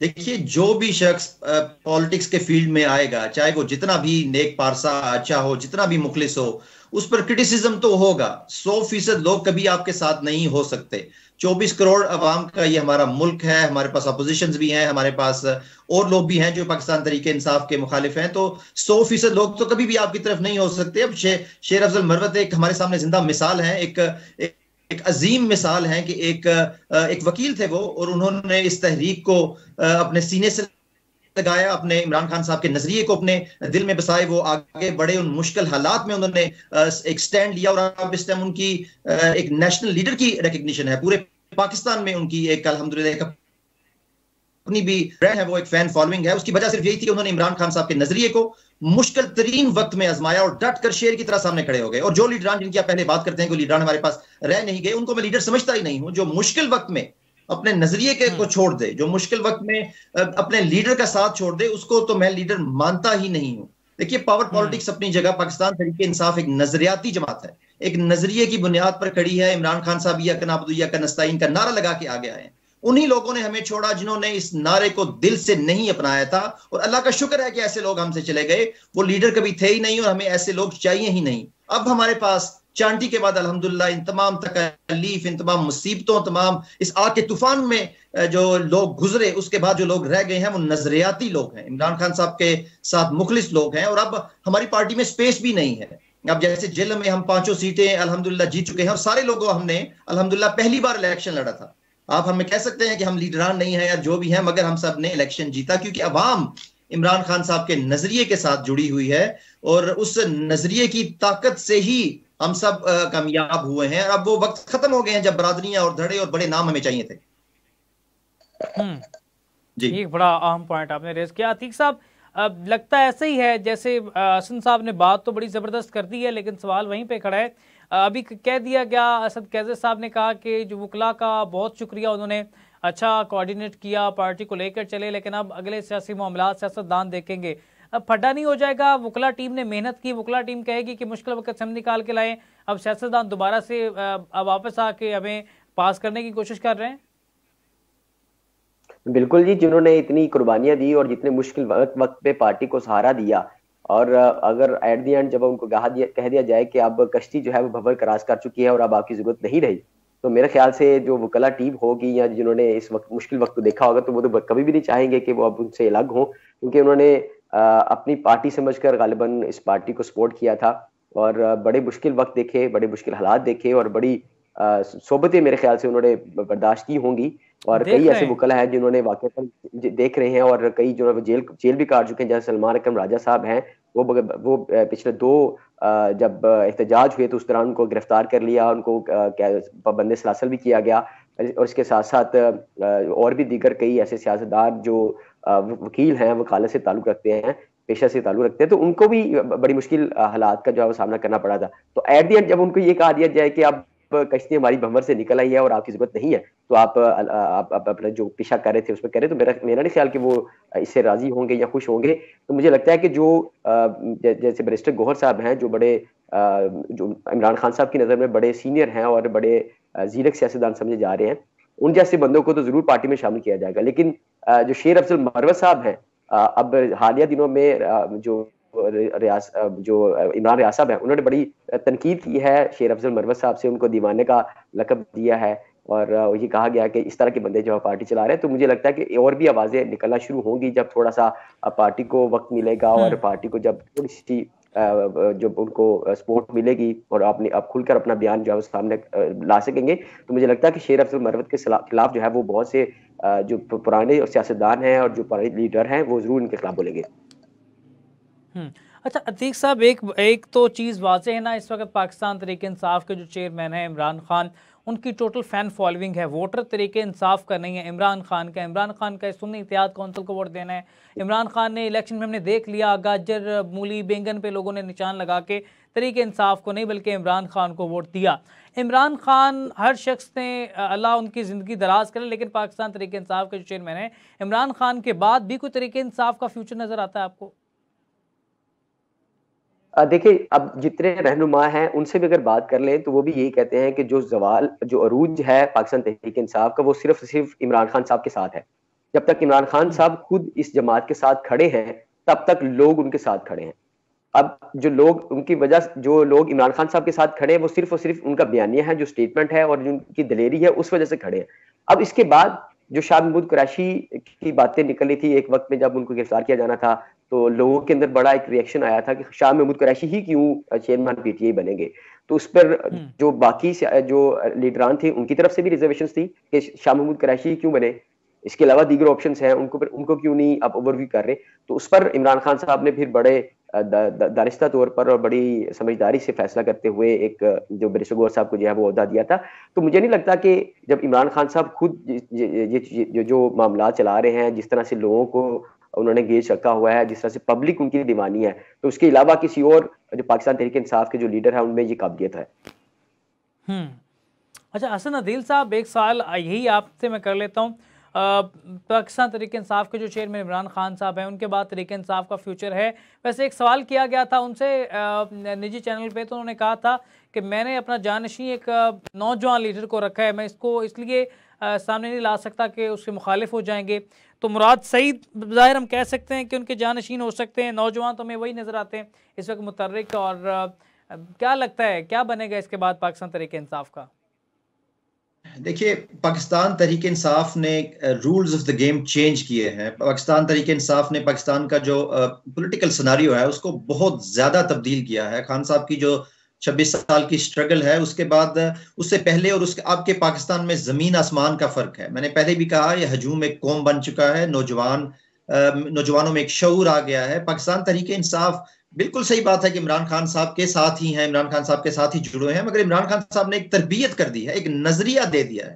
देखिए, जो भी शख्स पॉलिटिक्स के फील्ड में आएगा, चाहे वो जितना भी नेक पारसा अच्छा हो, जितना भी मुखलिस हो, उस पर क्रिटिसिज्म तो होगा। 100% लोग कभी आपके साथ नहीं हो सकते। 24 करोड़ अवाम का ये हमारा मुल्क है, हमारे पास अपोजिशन भी हैं, हमारे पास और लोग भी हैं जो पाकिस्तान तरीके इंसाफ के मुखालिफ हैं, तो 100% लोग तो कभी भी आपकी तरफ नहीं हो सकते। अब शेर अफजल मरवत एक हमारे सामने जिंदा मिसाल है, एक अजीम मिसाल है कि एक वकील थे वो, और उन्होंने इस तहरीक को अपने सीने से लगाया, अपने इमरान खान साहब के नजरिए को अपने दिल में बसाए, वो आगे बढ़े, उन मुश्किल हालात में उन्होंने एक स्टैंड लिया, और अब इस टाइम उनकी एक नेशनल लीडर की रिकग्निशन है। पूरे पाकिस्तान में उनकी एक अल्हम्दुलिल्लाह अपनी भी ब्रांड है, वो एक फैन फॉलोइंग है। उसकी वजह सिर्फ यही थी कि उन्होंने इमरान खान साहब के नजरिए को मुश्किल तरीन वक्त में आजमाया और डट कर शेर की तरह सामने खड़े हो गए। और जो लीडरान जिनकी आप पहले बात करते हैं, कोई लीडरान हमारे पास रह नहीं गए, उनको मैं लीडर समझता ही नहीं हूं। जो मुश्किल वक्त में अपने नजरिए के को छोड़ दे, जो मुश्किल वक्त में अपने लीडर का साथ छोड़ दे, उसको तो मैं लीडर मानता ही नहीं हूं। देखिए, पावर पॉलिटिक्स अपनी जगह, पाकिस्तान तहरीक इंसाफ एक नजरियाती जमात है, एक नजरिए की बुनियाद पर खड़ी है। इमरान खान साहब इय्याक नअबुदु व इय्याक नस्तईन का नारा लगा के आगे आए। उन्हीं लोगों ने हमें छोड़ा जिन्होंने इस नारे को दिल से नहीं अपनाया था, और अल्लाह का शुक्र है कि ऐसे लोग हमसे चले गए। वो लीडर कभी थे ही नहीं, और हमें ऐसे लोग चाहिए ही नहीं। अब हमारे पास चांदी के बाद अल्हम्दुलिल्लाह इन तमाम तकलीफ, इन तमाम मुसीबतों, तमाम इस आग के तूफान में जो लोग गुजरे, उसके बाद जो लोग रह गए हैं वो नजरियाती लोग हैं, इमरान खान साहब के साथ मुखलिस लोग हैं। और अब हमारी पार्टी में स्पेस भी नहीं है। अब जैसे जिले में हम 5 सीटें अल्हम्दुलिल्लाह जीत चुके हैं, और सारे लोगों हमने अल्हम्दुलिल्लाह पहली बार इलेक्शन लड़ा था। आप हमें कह सकते हैं कि हम लीडरान नहीं है या जो भी है, मगर हम सब ने इलेक्शन जीता क्योंकि अवाम इमरान खान साहब के नजरिए के साथ जुड़ी हुई है, और उस नजरिए की ताकत से ही हम सब कामयाब हुए हैं। अब वो वक्त खत्म हो गए हैं जब बरादरियां और धड़े और बड़े नाम हमें चाहिए थे। जी, एक बड़ा अहम पॉइंट आपने रेज किया अतीक साहब। लगता ऐसा ही है जैसे हसन साहब ने बात तो बड़ी जबरदस्त कर दी है, लेकिन सवाल वहीं पे खड़ा है। अभी कह दिया गया, असद कैज़र साहब ने कहा कि जो वकला का बहुत शुक्रिया, उन्होंने अच्छा कोऑर्डिनेट किया, पार्टी को लेकर चले, लेकिन अब अगले सियासी मामलात सियासतदान देखेंगे। अब फड्डा नहीं हो जाएगा? वकला टीम ने मेहनत की, वकला टीम कहेगी कि मुश्किल वक्त हम निकाल के लाएं, अब सियासतदान दोबारा से अब वापस आके हमें पास करने की कोशिश कर रहे हैं। बिल्कुल जी, जिन्होंने इतनी कुर्बानियां दी और जितने मुश्किल वक्त पे पार्टी को सहारा दिया, और अगर एट दी एंड जब उनको कह दिया जाए कि अब कश्ती जो है वो भंवर क्रॉस कर चुकी है और अब आपकी जरूरत नहीं रही, तो मेरे ख्याल से जो वकला टीम होगी या जिन्होंने इस वक्त मुश्किल वक्त को देखा होगा, तो वो तो कभी भी नहीं चाहेंगे कि वो अब उनसे अलग हो, क्योंकि उन्होंने अपनी पार्टी समझकर गालिबन इस पार्टी को सपोर्ट किया था, और बड़े मुश्किल वक्त देखे, बड़े मुश्किल हालात देखे, और बड़ी सोबतें मेरे ख्याल से उन्होंने बर्दाश्त की होंगी। और कई ऐसे वकला हैं जिन्होंने वाकई देख रहे हैं, और कई जो है जेल भी काट चुके हैं, जैसे सलमान अकरम राजा साहब हैं। वो पिछले 2 जब एहतजाज हुए तो उस दौरान उनको गिरफ्तार कर लिया, उनको पाबंद सलासल भी किया गया, और इसके साथ साथ और भी दीगर कई ऐसे सियासतदान जो वकील हैं, वकालत से ताल्लुक रखते हैं, पेशा से ताल्लुक रखते हैं, तो उनको भी बड़ी मुश्किल हालात का जो है सामना करना पड़ा था। तो एट दी एंड जब उनको ये कहा दिया जाए कि अब कश्ती हमारी भंवर से निकल आई है और आपकी जरूरत नहीं है, तो आप अपना जो पेशा कर रहे थे उसमें करें, तो मेरा नहीं ख्याल कि वो इससे राजी होंगे या खुश होंगे। तो मुझे लगता है कि जो जैसे बैरिस्टर गौहर साहब हैं, जो बड़े जो इमरान खान साहब की नज़र में बड़े सीनियर हैं और बड़े जीरक सियासतदान समझे जा रहे हैं, उन जैसे बंदों को तो जरूर पार्टी में शामिल किया जाएगा। लेकिन जो शेर अफजल मरवत साहब हैं, अब हालिया दिनों में जो इमरान रियाज साहब है, उन्होंने बड़ी तनकीद की है शेर अफजल मरवत साहब से, उनको दीवाने का लकब दिया है, और ये कहा गया कि इस तरह के बंदे जो पार्टी चला रहे हैं। तो मुझे लगता है कि और भी आवाजें निकलना शुरू होंगी जब थोड़ा सा पार्टी को वक्त मिलेगा, और पार्टी को जब थोड़ी सी जो उनको सपोर्ट मिलेगी और आपने अब खुलकर अपना बयान जो है सामने ला सकेंगे, तो मुझे लगता है कि शेर अफजल मरवत के खिलाफ जो है वो बहुत से जो पुराने सियासतदान हैं और जो पुराने लीडर हैं वो जरूर इनके खिलाफ बोलेंगे। अच्छा अतीक साहब, एक तो चीज़ वाज़ेह है ना, इस वक्त पाकिस्तान तरीके इंसाफ के जो चेयरमैन हैं इमरान खान, उनकी टोटल फ़ैन फॉलोइंग है, वोटर तरीके इंसाफ का नहीं है, इमरान खान का सुन्नी इत्तेहाद कौंसिल को वोट देना है। इमरान खान ने इलेक्शन में हमने देख लिया, गाजर मूली बैंगन पे लोगों ने निशान लगा के तरीके इंसाफ को नहीं बल्कि इमरान खान को वोट दिया। इमरान खान, हर शख्स ने अल्लाह उनकी ज़िंदगी दराज करे, लेकिन पाकिस्तान तरीके इंसाफ के जो चेयरमैन हैं इमरान खान के बाद भी कोई तरीके इंसाफ का फ्यूचर नज़र आता है आपको? देखिए, अब जितने रहनुमा हैं उनसे भी अगर बात कर लें तो वो भी यही कहते हैं कि जो अरूज है पाकिस्तान तहरीक इंसाफ का, वो सिर्फ इमरान खान साहब के साथ है। जब तक इमरान खान साहब खुद इस जमात के साथ खड़े हैं तब तक लोग उनके साथ खड़े हैं। अब जो लोग इमरान खान साहब के साथ खड़े हैं वो सिर्फ और सिर्फ उनका बयानिया है, जो स्टेटमेंट है और जो उनकी दलेरी है, उस वजह से खड़े हैं। अब इसके बाद जो शाह महमूद कुरैशी की बातें निकली थी एक वक्त में जब उनको गिरफ्तार किया जाना था, तो लोगों के अंदर बड़ा एक रिएक्शन आया था कि शाह महमूद कुरैशी ही क्यों चेयरमैन पीटीआई बनेंगे। तो उस पर जो बाकी जो लीडरान थे उनकी तरफ से भी रिजर्वेशन थी कि शाह महमूद कुरैशी क्यों बने, इसके अलावा दीगर ऑप्शंस हैं, उनको क्यों नहीं आप ओवरव्यू कर रहे। तो उस पर इमरान खान साहब ने फिर बड़े दानिस्ता तौर पर और बड़ी समझदारी से फैसला करते हुए एक जो बैरिस्टर गौहर साहब को जो है वो ओहदा दिया था। तो मुझे नहीं लगता कि जब इमरान खान साहब खुद जो मामला चला रहे हैं, जिस तरह से लोगों को उन्होंने गेज रखा हुआ है, जिस तरह से पब्लिक उनकी दीवानी है, तो उसके अलावा किसी और जो पाकिस्तान तहरीक इंसाफ के जो लीडर है उनमें ये काबिलियत है। अच्छा हसन अदील साहब, एक सवाल यही आपसे मैं कर लेता हूँ। पाकिस्तान तहरीक इंसाफ के जो चेयरमैन इमरान खान साहब हैं, उनके बाद तहरीक इंसाफ का फ्यूचर है। वैसे एक सवाल किया गया था उनसे निजी चैनल पे, तो उन्होंने कहा था कि मैंने अपना जानशीं एक नौजवान लीडर को रखा है, मैं इसको इसलिए सामने नहीं ला सकता कि उसके मुखालिफ हो जाएंगे। तो मुराद सईद ज़ाहिर हम कह सकते हैं कि उनके जानशीन हो सकते हैं, नौजवान तो हमें वही नज़र आते हैं इस वक्त मुतर्रिक। और क्या लगता है क्या बनेगा इसके बाद पाकिस्तान तहरीक इंसाफ का? देखिए, पाकिस्तान तहरीक इंसाफ ने rules of the game change किए हैं। पाकिस्तान तहरीक इंसाफ ने पाकिस्तान का जो पॉलिटिकल सिनारियो है उसको बहुत ज्यादा तब्दील किया है। खान साहब की जो 26 साल की स्ट्रगल है, उसके बाद उससे पहले और उसके अब के पाकिस्तान में जमीन आसमान का फर्क है। मैंने पहले भी कहा, यह हजूम एक कौम बन चुका है, नौजवानों में एक शऊर आ गया है। पाकिस्तान तहरीक इंसाफ, बिल्कुल सही बात है कि इमरान खान साहब के साथ ही हैं, इमरान खान साहब के साथ ही जुड़े हैं, मगर इमरान खान साहब ने एक तरबियत कर दी है, एक नजरिया दे दिया है।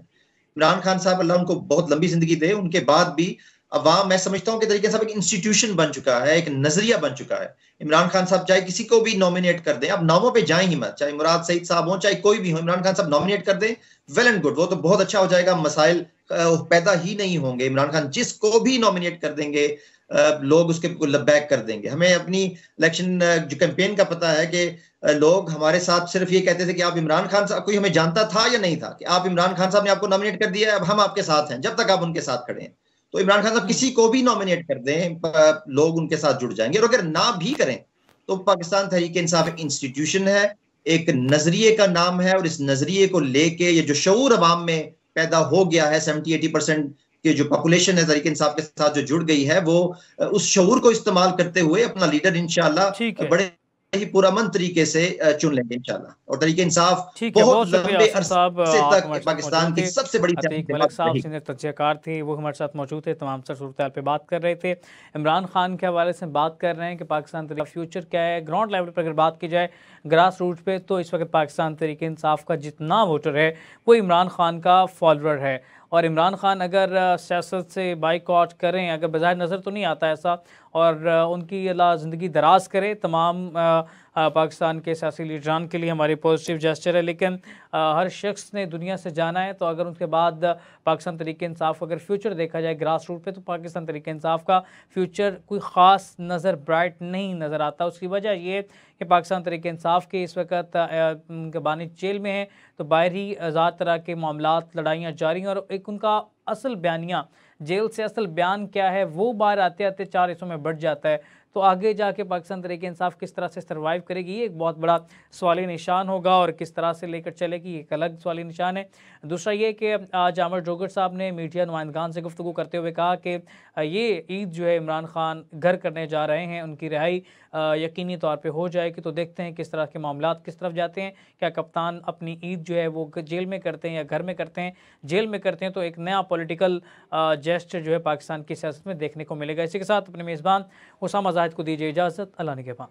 इमरान खान साहब, अल्लाह उनको बहुत लंबी जिंदगी दे, उनके बाद भी अवाम, मैं समझता हूं कि तरीके साहब एक इंस्टीट्यूशन बन चुका है, एक नजरिया बन चुका है। इमरान खान साहब चाहे किसी को भी नॉमिनेट कर दें, अब नामों पे जाएं ही मत, चाहे मुराद सईद साहब हो चाहे कोई भी हो, इमरान खान साहब नॉमिनेट कर दें, वेल एंड गुड, वो तो बहुत अच्छा हो जाएगा, मसाइल पैदा ही नहीं होंगे। इमरान खान जिसको भी नॉमिनेट कर देंगे लोग उसके बैक कर देंगे। हमें अपनी इलेक्शन जो कैंपेन का पता है कि लोग हमारे साथ सिर्फ ये कहते थे कि आप इमरान खान साहब, कोई हमें जानता था या नहीं था कि आप इमरान खान साहब ने आपको नॉमिनेट कर दिया है, अब हम आपके साथ हैं, जब तक आप उनके साथ खड़े हैं। तो इमरान खान साहब किसी को भी नॉमिनेट कर दें, लोग उनके साथ जुड़ जाएंगे। और अगर ना भी करें तो पाकिस्तान तहरीक इंसाफ एक इंस्टीट्यूशन है, एक नजरिए का नाम है, और इस नजरिए को लेके ये जो शऊर अवाम में पैदा हो गया है, 70-80% की जो पॉपुलेशन है तहरीक इंसाफ के साथ जो जुड़ गई है, वो उस शऊर को इस्तेमाल करते हुए अपना लीडर इंशाल्लाह बड़े ही पुरअमन तरीके से चुन लेंगे इंशाल्लाह। और तहरीक इंसाफ बहुत लंबे अरसे तक पाकिस्तान की सबसे बड़ी मलिक साहब सीनियर तज्जियाकार थे, वो हमारे साथ मौजूद थे, तमाम सर सूरत पे बात कर रहे थे। इमरान खान के हवाले से बात कर रहे हैं कि पाकिस्तान तहरीक फ्यूचर क्या है। ग्राउंड लेवल पर अगर बात की जाए, ग्रास रूट पे, तो इस वक्त पाकिस्तान तहरीक इंसाफ का जितना वोटर है वो इमरान खान का फॉलोअर है। और इमरान खान अगर सियासत से बाइकआउट करें, अगर बज़ाहिर नज़र तो नहीं आता ऐसा, और उनकी अल्लाह ज़िंदगी दराज करे, तमाम पाकिस्तान के सियासी लीडरान के लिए हमारी पॉजिटिव जेस्चर है। लेकिन हर शख्स ने दुनिया से जाना है, तो अगर उसके बाद पाकिस्तान तहरीक इंसाफ अगर फ्यूचर देखा जाए ग्रास रूट पे, तो पाकिस्तान तहरीक इंसाफ का फ्यूचर कोई ख़ास नज़र ब्राइट नहीं नज़र आता। उसकी वजह ये कि पाकिस्तान तहरीक इंसाफ के इस वक्त उनके बानी जेल में हैं, तो बाहरी ज़ात तरह के मामलात, लड़ाइयाँ जारी हैं, और एक उनका असल बयानिया जेल से असल बयान क्या है वो बाहर आते आते 4 हिस्सों में बढ़ जाता है। तो आगे जाके पाकिस्तान तहरीक इंसाफ किस तरह से सर्वाइव करेगी, ये एक बहुत बड़ा सवाली निशान होगा, और किस तरह से लेकर चलेगी एक अलग सवाली निशान है। दूसरा ये कि आज आमिर जोगर साहब ने मीडिया नुमाइंदगान से गुफ्तगू करते हुए कहा कि ये ईद जो है इमरान खान घर करने जा रहे हैं, उनकी रिहाई यकीनी तौर पे हो जाएगी। तो देखते हैं किस तरह के मामलात किस तरफ जाते हैं। क्या कप्तान अपनी ईद जो है वो जेल में करते हैं या घर में करते हैं? जेल में करते हैं तो एक नया पॉलिटिकल जेस्चर जो है पाकिस्तान की सियासत में देखने को मिलेगा। इसी के साथ अपने मेज़बान उसामा जाहिद को दीजिए इजाज़त। अल्लाह निगहबान।